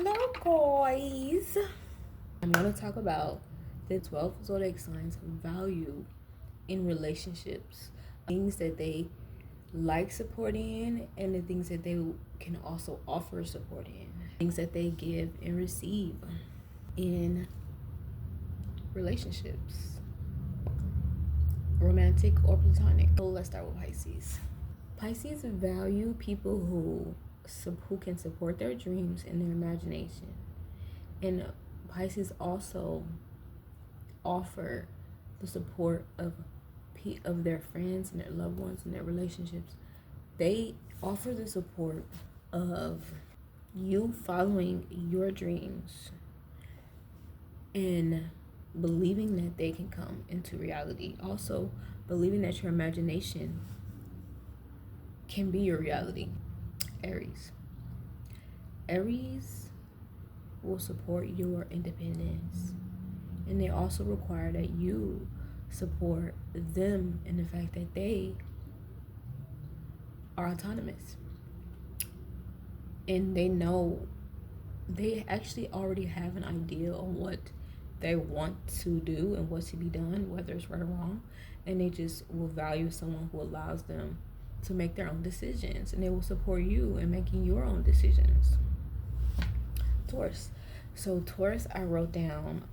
Hello, guys. I'm going to talk about the 12 zodiac signs value in relationships, things that they like support in, and the things that they can also offer support in, things that they give and receive in relationships, romantic or platonic. So let's start with Pisces. Pisces value people who can support their dreams and their imagination. And Pisces also offer the support of their friends and their loved ones and their relationships. They offer the support of you following your dreams and believing that they can come into reality. Also, believing that your imagination can be your reality. Aries will support your independence, and they also require that you support them in the fact that they are autonomous and they actually already have an idea on what they want to do and what to be done, whether it's right or wrong, and they just will value someone who allows them to make their own decisions, and they will support you in making your own decisions. Taurus. So Taurus, I wrote down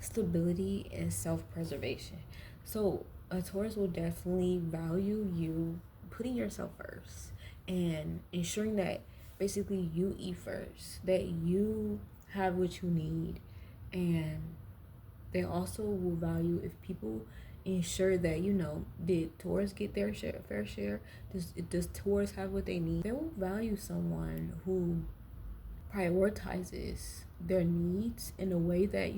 stability and self-preservation. So a Taurus will definitely value you putting yourself first and ensuring that basically you eat first, that you have what you need, and they also will value if people ensure that, did Taurus get their fair share? Does Taurus have what they need? They will value someone who prioritizes their needs in a way that,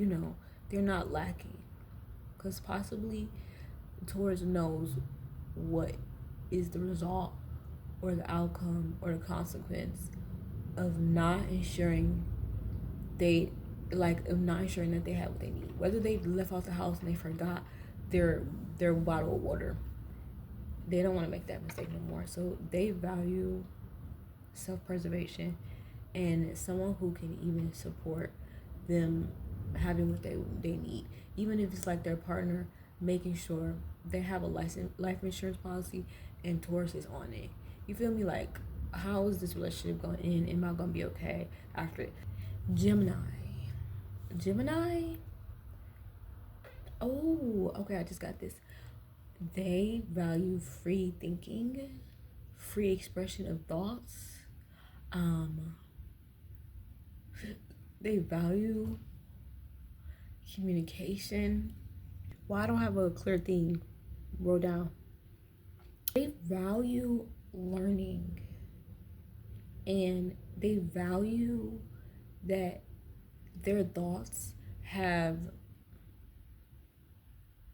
they're not lacking. Because possibly Taurus knows what is the result or the outcome or the consequence of not ensuring that they have what they need. Whether they left out the house and they forgot their bottle of water, they don't want to make that mistake no more. So they value self-preservation and someone who can even support them having what they need, even if it's like their partner making sure they have a life insurance policy and Taurus is on it. You feel me? Like, how is this relationship going to end? Am I going to be okay after it? Gemini. Oh, okay, I just got this. They value free thinking, free expression of thoughts. They value communication. Well, I don't have a clear theme wrote down. They value learning, and they value that their thoughts have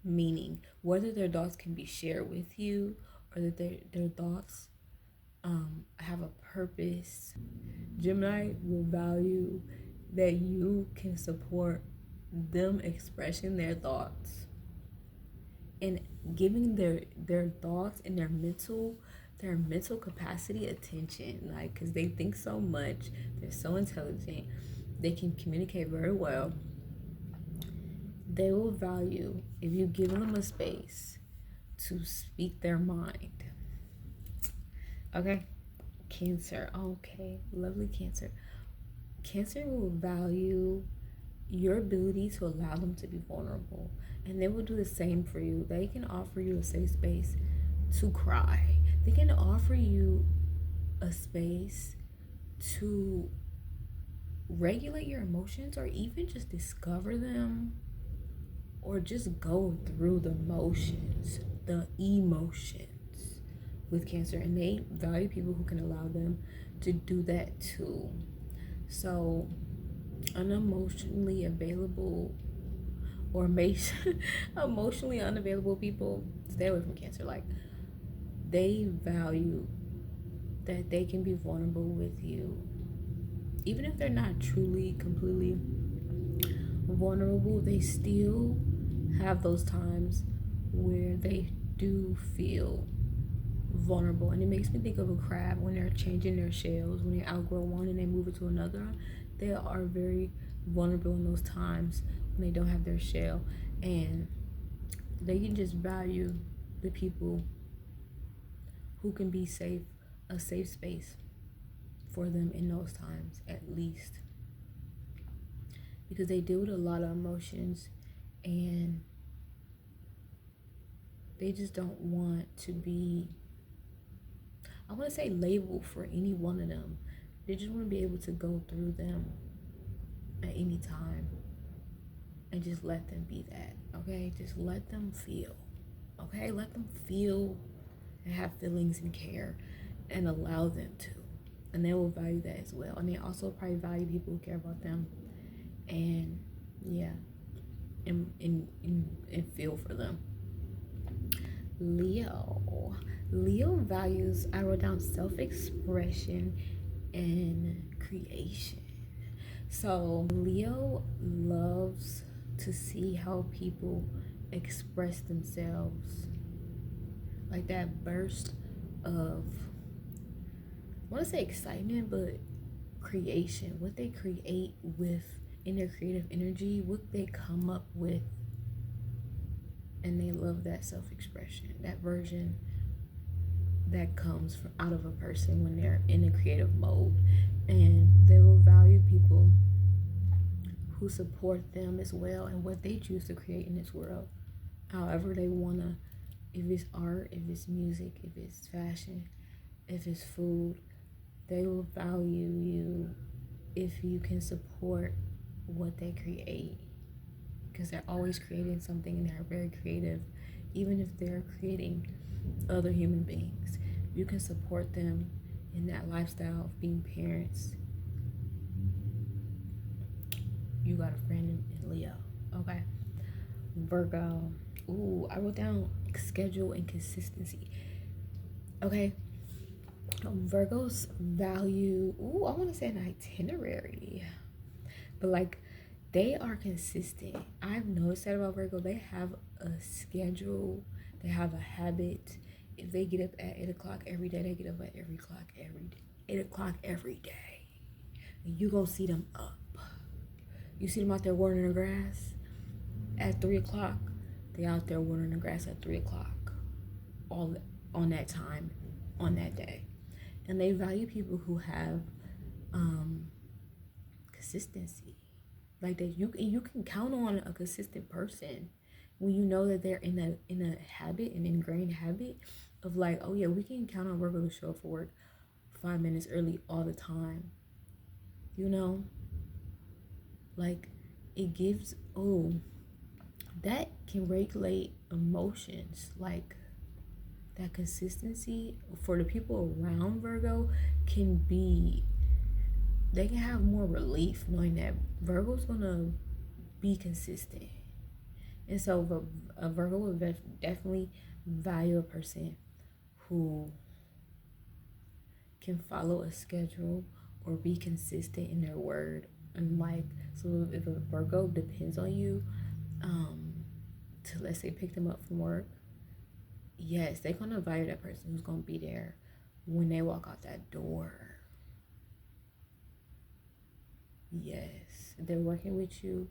meaning, whether their thoughts can be shared with you or that their thoughts have a purpose. Gemini will value that you can support them expressing their thoughts and giving their thoughts and their mental capacity attention, like, because they think so much, they're so intelligent, they can communicate very well. They will value if you give them a space to speak their mind. Okay, Cancer. Okay, lovely Cancer. Cancer will value your ability to allow them to be vulnerable, and they will do the same for you. They can offer you a safe space to cry. They can offer you a space to regulate your emotions, or even just discover them, or just go through the emotions with Cancer. And they value people who can allow them to do that too. So unemotionally available or emotionally unavailable people, stay away from Cancer. Like, they value that they can be vulnerable with you, even if they're not truly completely vulnerable. They still have those times where they do feel vulnerable. And it makes me think of a crab when they're changing their shells, when they outgrow one and they move it to another. They are very vulnerable in those times when they don't have their shell, and they can just value the people who can be safe, a safe space for them in those times, at least, because they deal with a lot of emotions, and they just don't want to be, I want to say, labeled for any one of them. They just want to be able to go through them at any time and just let them be that. Okay, just let them feel. Okay, let them feel and have feelings and care, and allow them to, and they will value that as well. And they also probably value people who care about them, and yeah, and feel for them. Leo values, I wrote down, self-expression and creation. So Leo loves to see how people express themselves, like that burst of, I want to say excitement, but creation, what they create with in their creative energy, what they come up with. And they love that self-expression, that version that comes from out of a person when they're in a creative mode. And they will value people who support them as well and what they choose to create in this world, however they want to. If it's art, if it's music, if it's fashion, if it's food, they will value you if you can support what they create, because they're always creating something and they're very creative. Even if they're creating other human beings, you can support them in that lifestyle of being parents. You got a friend in Leo. Okay. Virgo. Ooh, I wrote down schedule and consistency. Okay. Virgos value, ooh, I want to say an itinerary, but like, they are consistent. I've noticed that about Virgo. They have a schedule, they have a habit. If they get up at 8 o'clock every day, they get up at 8 o'clock every day. And you gonna see them up. You see them out there watering the grass at 3 o'clock. They out there watering the grass at 3 o'clock, all on that time, on that day. And they value people who have consistency, like that. You can count on a consistent person when you know that they're in a habit, an ingrained habit of like, oh yeah, we can count on Virgo to show up for work 5 minutes early all the time. You know, like, it gives, oh, that can regulate emotions, like that consistency for the people around Virgo can be, they can have more relief knowing that Virgo's gonna be consistent. And so a Virgo will definitely value a person who can follow a schedule or be consistent in their word. And like, so if a Virgo depends on you to, let's say, pick them up from work, yes, they're gonna value that person who's gonna be there when they walk out that door. Yes, if they're working with you,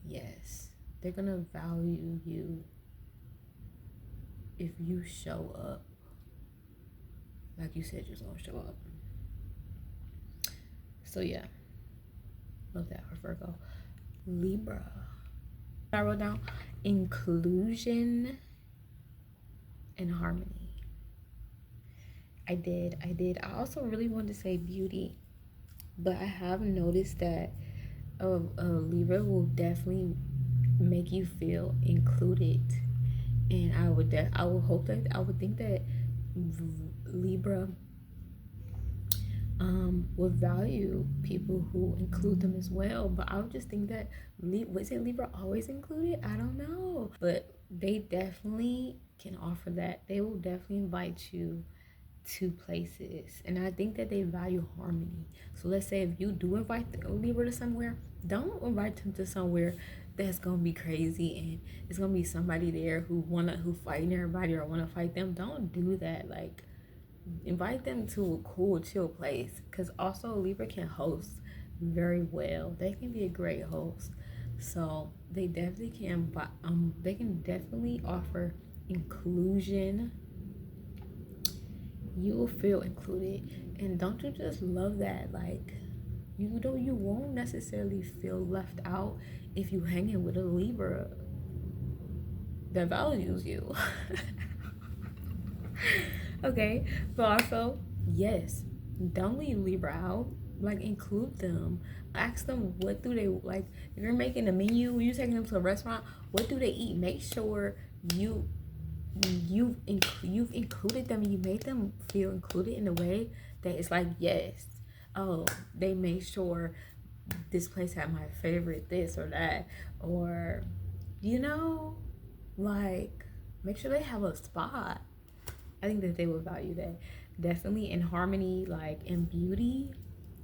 yes, they're gonna value you if you show up like you said you're gonna show up. So yeah, love that for Virgo. Libra, I wrote down inclusion and harmony. I did. I also really wanted to say beauty, but I have noticed that a Libra will definitely make you feel included, and I would hope that, I would think that Libra would value people who include them as well. But I would just think that, was it Libra always included? I don't know, but they definitely can offer that. They will definitely invite you to places, and I think that they value harmony. So let's say if you do invite a Libra to somewhere, don't invite them to somewhere that's gonna be crazy and it's gonna be somebody there who fighting everybody or wanna fight them. Don't do that. Like, invite them to a cool, chill place. Because also Libra can host very well. They can be a great host. So they can definitely offer inclusion. You will feel included. And don't you just love that? Like, you won't necessarily feel left out if you hanging with a Libra that values you. Okay, but also, yes, don't leave Libra out. Like, include them. Ask them what do they like. If you're making a menu, you're taking them to a restaurant. What do they eat? Make sure you you've included them. You made them feel included in a way that it's like, yes, oh, they made sure this place had my favorite this or that, or you know, like, make sure they have a spot. I think that they would value that. Definitely in harmony, like in beauty.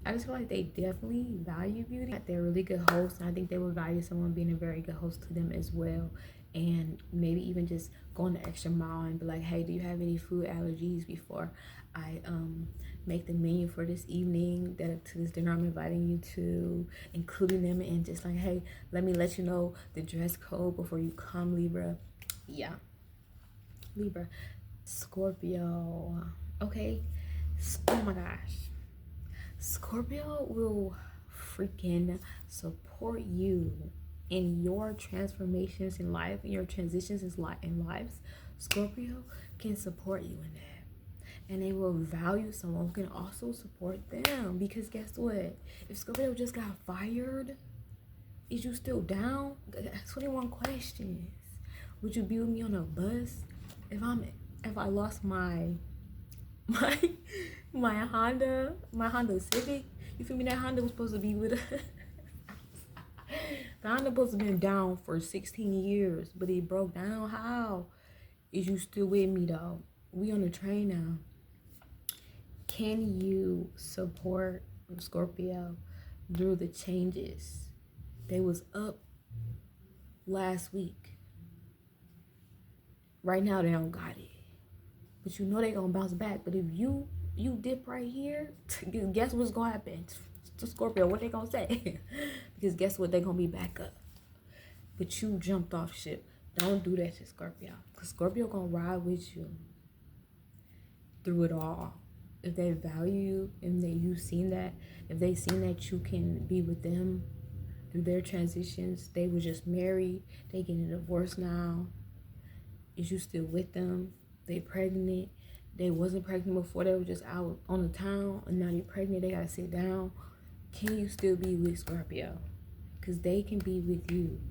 I just feel like they definitely value beauty. They're really good hosts, and I think they would value someone being a very good host to them as well. And maybe even just going the extra mile and be like, hey, do you have any food allergies before I make the menu for this evening, that to this dinner I'm inviting you to, including them, and just like, hey, let me let you know the dress code before you come, Libra. Yeah, Libra. Scorpio. Okay. Oh my gosh. Scorpio will freaking support you in your transformations in life, in your transitions in lives. Scorpio can support you in that. And they will value someone who can also support them. Because guess what? If Scorpio just got fired, is you still down? 21 questions. Would you be with me on a bus? If I lost my my Honda Civic, you feel me? That Honda was supposed to be with us. The Honda supposed to been down for 16 years, but it broke down. How? Is you still with me though? We on the train now. Can you support Scorpio through the changes? They was up last week. Right now they don't got it. But you know they gonna bounce back. But if you dip right here, guess what's gonna happen to Scorpio? What they gonna say? Because guess what? They gonna be back up. But you jumped off ship. Don't do that to Scorpio. Because Scorpio gonna ride with you through it all. If they value you and that you've seen that, if they seen that you can be with them through their transitions, they were just married, they getting a divorce now. Is you still with them? They pregnant. They wasn't pregnant before. They were just out on the town, and now you're pregnant. They gotta sit down. Can you still be with Scorpio? Because they can be with you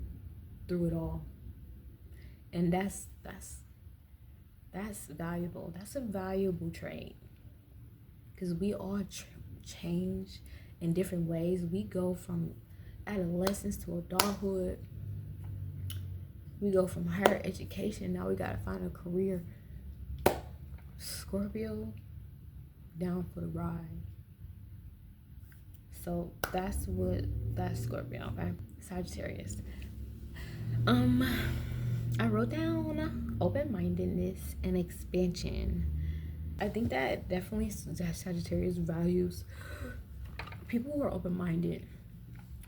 through it all, and that's valuable. That's a valuable trait. Because we all change in different ways. We go from adolescence to adulthood. We go from higher education. Now we gotta find a career. Scorpio, down for the ride. So that's Scorpio, okay? Sagittarius. I wrote down open-mindedness and expansion. I think that definitely Sagittarius values people who are open-minded,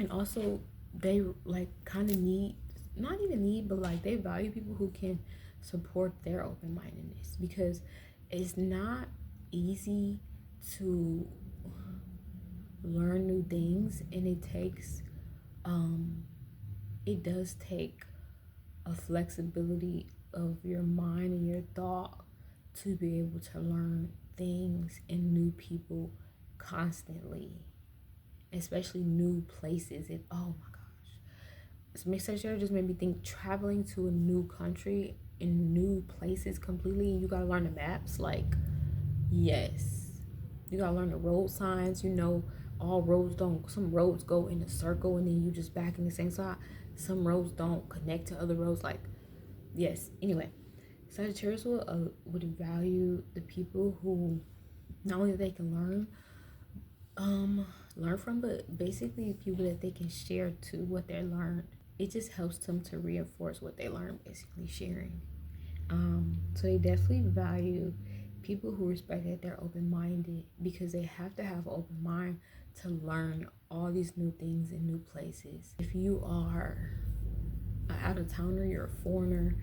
and also they like kind of need, not even need, but like they value people who can support their open-mindedness, because it's not easy to learn new things, and it does take a flexibility of your mind and your thought to be able to learn things and new people constantly, especially new places. And oh my gosh, Mixed Sagittarius just made me think traveling to a new country in new places completely, and you gotta learn the maps. Like, yes, you gotta learn the road signs. You know, all roads don't, some roads go in a circle and then you just back in the same spot. Some roads don't connect to other roads. Like, yes, anyway, Sagittarius would value the people who not only they can learn from, but basically people that they can share to what they learned. It just helps them to reinforce what they learned, basically sharing. So they definitely value people who respect that they're open-minded, because they have to have an open mind to learn all these new things in new places. If you are an out-of-towner, you're a foreigner,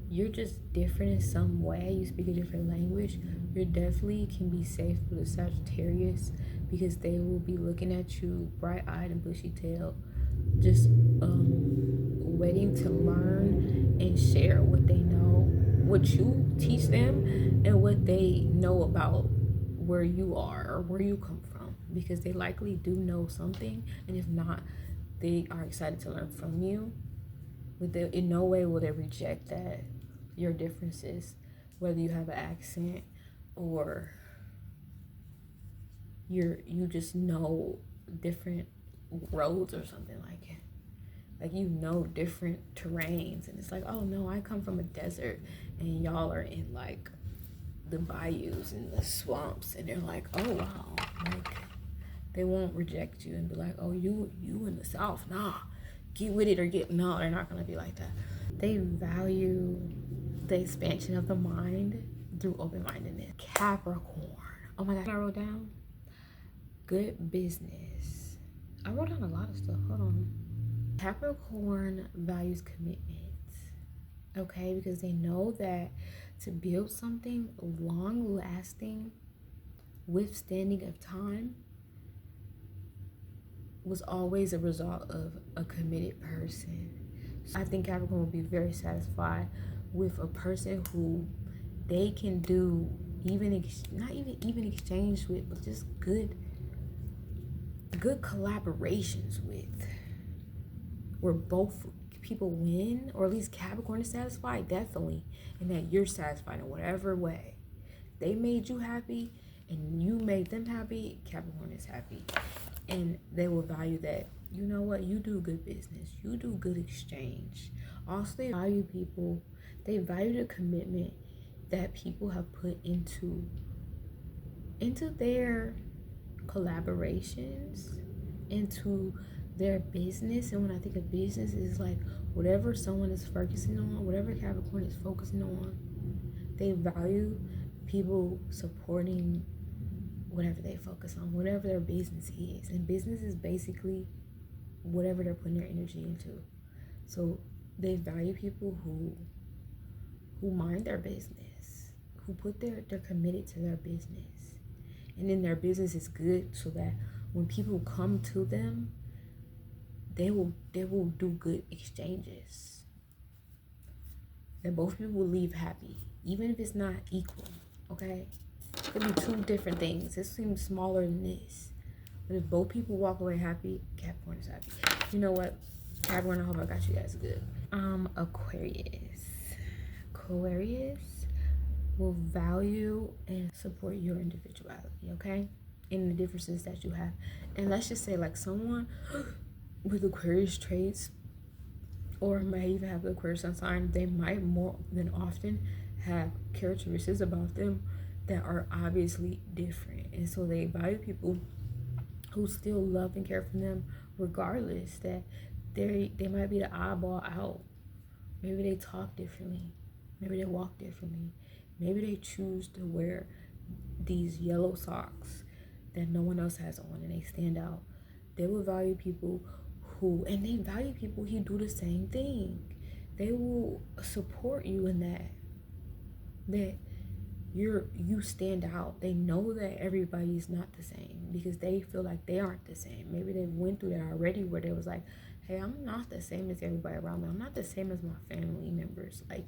you're just different in some way, you speak a different language, you definitely can be safe with a Sagittarius, because they will be looking at you bright-eyed and bushy-tailed, just waiting to learn and share what they know, what you teach them, and what they know about where you are or where you come from, because they likely do know something, and if not, they are excited to learn from you. But they, in no way will they reject that your differences, whether you have an accent or you just know different roads or something like it. Like, you know, different terrains, and it's like, oh no, I come from a desert and y'all are in like the bayous and the swamps, and they're like, oh wow, like they won't reject you and be like, oh, you in the South, nah, get with it or get, no, they're not gonna be like that. They value the expansion of the mind through open-mindedness. Capricorn, oh my god, I wrote down good business. I wrote down a lot of stuff, hold on. Capricorn values commitment, okay, because they know that to build something long lasting, withstanding of time, was always a result of a committed person. So I think Capricorn will be very satisfied with a person who they can do not even exchange with, but just good collaborations with, where both people win, or at least Capricorn is satisfied, definitely, and that you're satisfied in whatever way. They made you happy and you made them happy, Capricorn is happy. And they will value that, you know what, you do good business, you do good exchange. Also, they value people, they value the commitment that people have put into their collaborations, into their business. And when I think of business, it's like whatever someone is focusing on, whatever Capricorn is focusing on, they value people supporting whatever they focus on, whatever their business is. And business is basically whatever they're putting their energy into. So they value people who mind their business, who they're committed to their business, and then their business is good, so that when people come to them, they will do good exchanges, that both people will leave happy, even if it's not equal. Okay, it could be two different things. This seems smaller than this, but if both people walk away happy, Capricorn is happy. You know what, Capricorn, I hope I got you guys good. Aquarius will value and support your individuality, okay, in the differences that you have. And let's just say, like, someone with Aquarius traits, or might even have the Aquarius sun sign, they might more than often have characteristics about them that are obviously different. And so they value people who still love and care for them, regardless that they might be the oddball out. Maybe they talk differently, maybe they walk differently, maybe they choose to wear these yellow socks that no one else has on and they stand out. They will value people who do the same thing. They will support you in that you stand out. They know that everybody's not the same, because they feel like they aren't the same. Maybe they went through that already, where they was like, hey, I'm not the same as everybody around me, I'm not the same as my family members, like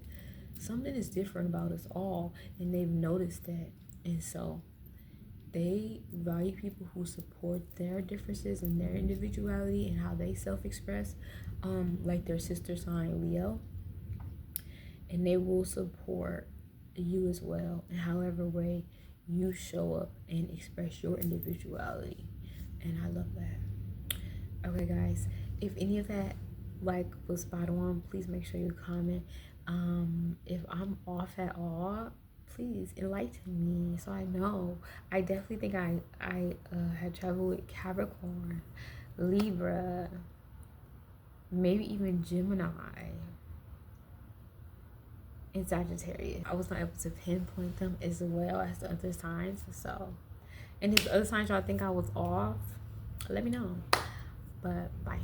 something is different about us all, and they've noticed that. And so they value people who support their differences and their individuality and how they self-express, like their sister sign Leo. And they will support you as well, in however way you show up and express your individuality. And I love that. Okay, guys, if any of that was spot on, please make sure you comment. If I'm off at all, please enlighten me so I know. I definitely think I had trouble with Capricorn, Libra, maybe even Gemini, in Sagittarius. I was not able to pinpoint them as well as the other signs. So, and if the other signs y'all think I was off, let me know. But bye.